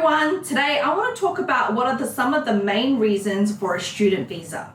everyone, today I want to talk about what are some of the main reasons for a student visa.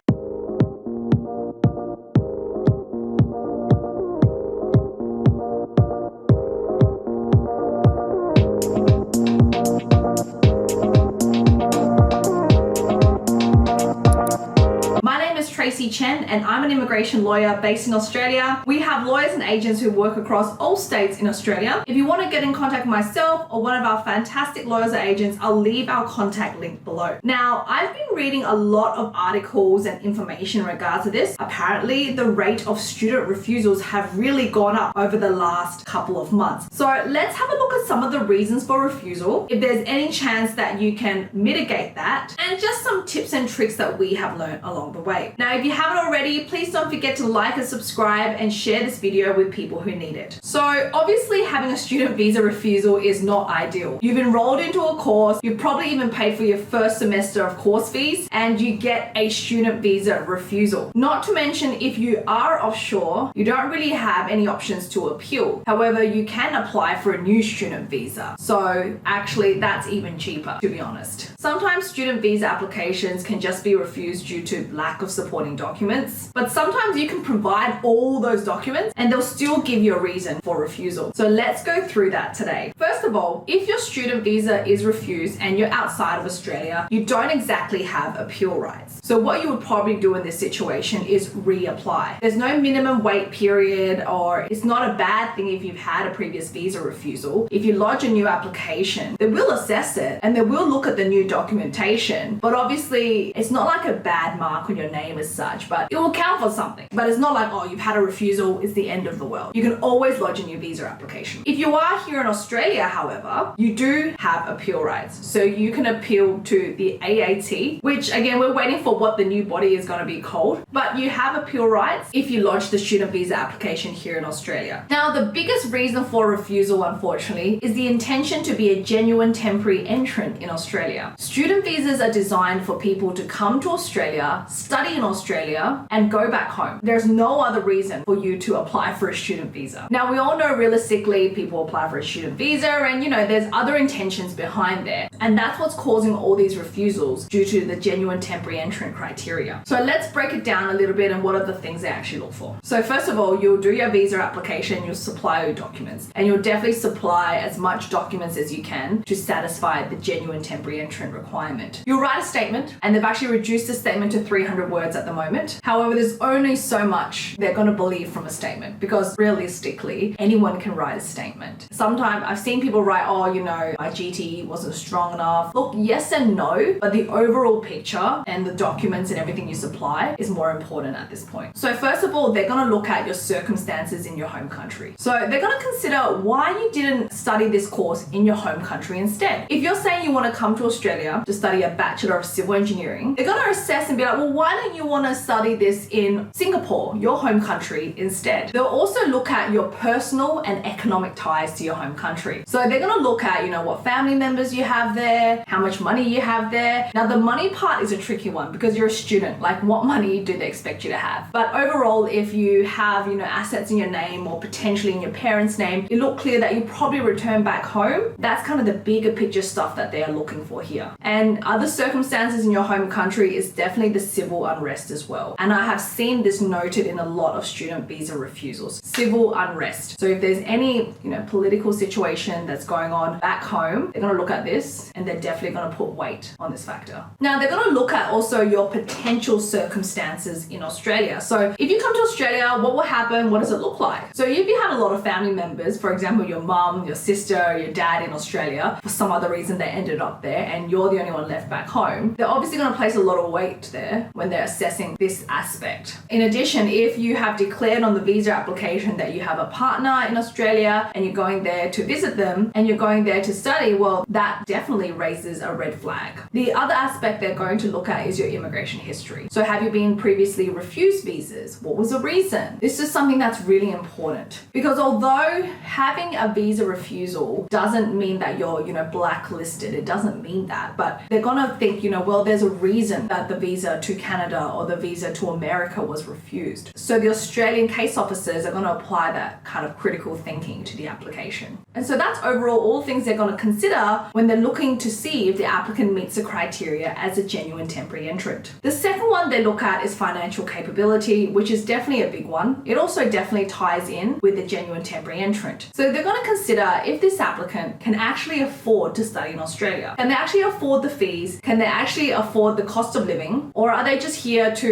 Chen, and I'm an immigration lawyer based in Australia. We have lawyers and agents who work across all states in Australia. If you want to get in contact with myself or one of our fantastic lawyers or agents, I'll leave our contact link below. Now, I've been reading a lot of articles and information in regards to this. Apparently, the rate of student refusals have really gone up over the last couple of months. So let's have a look at some of the reasons for refusal, if there's any chance that you can mitigate that, and just some tips and tricks that we have learned along the way. Now, if you haven't already, please don't forget to like and subscribe and share this video with people who need it. So obviously having a student visa refusal is not ideal. You've enrolled into a course, you've probably even paid for your first semester of course fees, and you get a student visa refusal. Not to mention, if you are offshore, you don't really have any options to appeal. However, you can apply for a new student visa. So actually that's even cheaper, to be honest. Sometimes student visa applications can just be refused due to lack of supporting documents, but sometimes you can provide all those documents and they'll still give you a reason for refusal. So let's go through that today. First of all, if your student visa is refused and you're outside of Australia, you don't exactly have appeal rights. So what you would probably do in this situation is reapply. There's no minimum wait period, or it's not a bad thing if you've had a previous visa refusal. If you lodge a new application, they will assess it and they will look at the new documentation, but obviously it's not like a bad mark on your name as such, but it will count for something. But it's not like, oh, you've had a refusal, it's the end of the world. You can always lodge a new visa application. If you are here in Australia, however, you do have appeal rights. So you can appeal to the AAT, which again, we're waiting for what the new body is going to be called, but you have appeal rights if you lodge the student visa application here in Australia. Now, the biggest reason for refusal, unfortunately, is the intention to be a genuine temporary entrant in Australia. Student visas are designed for people to come to Australia, study in Australia, and go back home. There's no other reason for you to apply for a student visa. Now, we all know realistically people apply for a student visa and there's other intentions behind there. And that's what's causing all these refusals due to the genuine temporary entrant criteria. So let's break it down a little bit and what are the things they actually look for. So first of all, you'll do your visa application, you'll supply your documents, and you'll definitely supply as much documents as you can to satisfy the genuine temporary entrant requirement. You'll write a statement, and they've actually reduced the statement to 300 words at the moment. However, there's only so much they're going to believe from a statement, because realistically, anyone can write a statement. Sometimes I've seen people write, my GTE wasn't strong enough. Look, yes and no, but the overall picture and the documents and everything you supply is more important at this point. So first of all, they're going to look at your circumstances in your home country. So they're going to consider why you didn't study this course in your home country instead. If you're saying you want to come to Australia to study a Bachelor of Civil Engineering, they're going to assess and be like, well, why don't you want to study this in Singapore, your home country, instead? They'll also look at your personal and economic ties to your home country. So they're going to look at, what family members you have there, how much money you have there. Now, the money part is a tricky one because you're a student. Like, what money do they expect you to have? But overall, if you have, assets in your name or potentially in your parents' name, you look clear that you probably return back home. That's kind of the bigger picture stuff that they are looking for here. And other circumstances in your home country is definitely the civil unrest as well. And I have seen this noted in a lot of student visa refusals. Civil unrest. So if there's any, political situation that's going on back home, they're going to look at this and they're definitely going to put weight on this factor. Now, they're going to look at also your potential circumstances in Australia. So if you come to Australia, what will happen? What does it look like? So if you have a lot of family members, for example, your mum, your sister, your dad in Australia, for some other reason they ended up there and you're the only one left back home, they're obviously going to place a lot of weight there when they're assessing this aspect. In addition, if you have declared on the visa application that you have a partner in Australia and you're going there to visit them and you're going there to study, well, that definitely raises a red flag. The other aspect they're going to look at is your immigration history. So have you been previously refused visas? What was the reason? This is something that's really important, because although having a visa refusal doesn't mean that you're, blacklisted, it doesn't mean that, but they're going to think, well, there's a reason that the visa to Canada or the visa to America was refused. So the Australian case officers are going to apply that kind of critical thinking to the application. And so that's overall all things they're going to consider when they're looking to see if the applicant meets the criteria as a genuine temporary entrant. The second one they look at is financial capability, which is definitely a big one. It also definitely ties in with the genuine temporary entrant. So they're going to consider if this applicant can actually afford to study in Australia. Can they actually afford the fees? Can they actually afford the cost of living? Or are they just here to,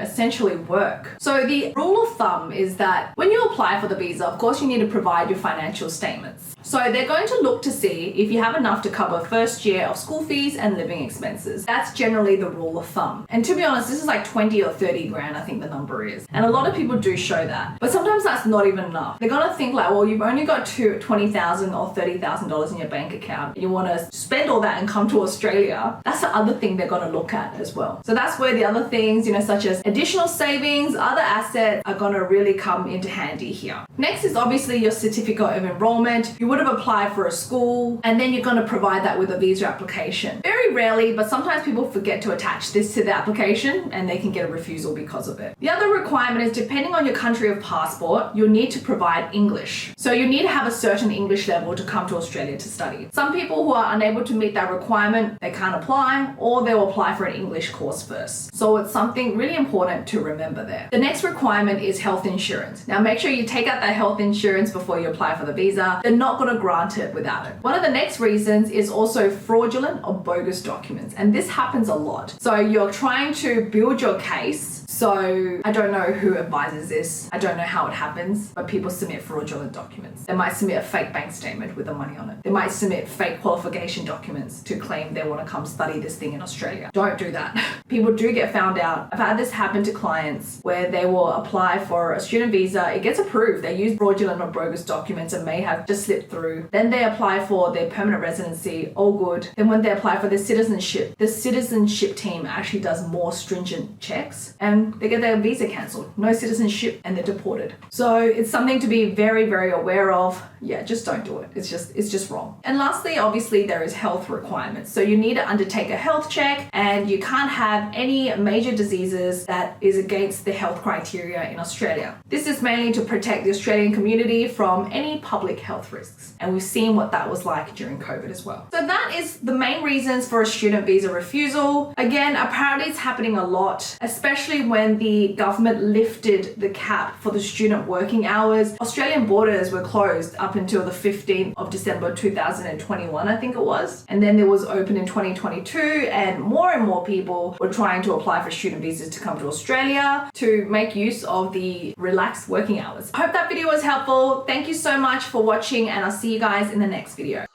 essentially work? So the rule of thumb is that when you apply for the visa, of course you need to provide your financial statements. So they're going to look to see if you have enough to cover first year of school fees and living expenses. That's generally the rule of thumb. And to be honest, this is like 20 or 30 grand, I think the number is. And a lot of people do show that. But sometimes that's not even enough. They're going to think like, well, you've only got $20,000 or $30,000 in your bank account. You want to spend all that and come to Australia. That's the other thing they're going to look at as well. So that's where the other things, such as additional savings, other assets are going to really come into handy here. Next is obviously your certificate of enrollment. You would have applied for a school and then you're going to provide that with a visa application. Very rarely, but sometimes people forget to attach this to the application and they can get a refusal because of it. The other requirement is depending on your country of passport, you'll need to provide English. So you need to have a certain English level to come to Australia to study. Some people who are unable to meet that requirement, they can't apply or they'll apply for an English course first. So it's something really important to remember there. The next requirement is health insurance. Now make sure you take out that health insurance before you apply for the visa. They're not going to grant it without it. One of the next reasons is also fraudulent or bogus documents. And this happens a lot. So you're trying to build your case. So I don't know who advises this. I don't know how it happens, but people submit fraudulent documents. They might submit a fake bank statement with the money on it. They might submit fake qualification documents to claim they want to come study this thing in Australia. Don't do that. People do get found out. I've had this happen to clients where they will apply for a student visa. It gets approved. They use fraudulent or bogus documents and may have just slipped through. Then they apply for their permanent residency. All good. Then when they apply for their citizenship, the citizenship team actually does more stringent checks and they get their visa cancelled. No citizenship and they're deported. So it's something to be very, very aware of. Yeah, just don't do it. It's just wrong. And lastly, obviously there is health requirements. So you need to undertake a health check and you can't have any major diseases that is against the health criteria in Australia. This is mainly to protect the Australian community from any public health risks. And we've seen what that was like during COVID as well. So that is the main reasons for a student visa refusal. Again, apparently it's happening a lot, especially when the government lifted the cap for the student working hours. Australian borders were closed up until the 15th of December 2021, I think it was. And then there was open in 2022 and more people were trying to apply for student visas to come to Australia to make use of the relaxed working hours. I hope that video was helpful. Thank you so much for watching and I'll see you guys in the next video.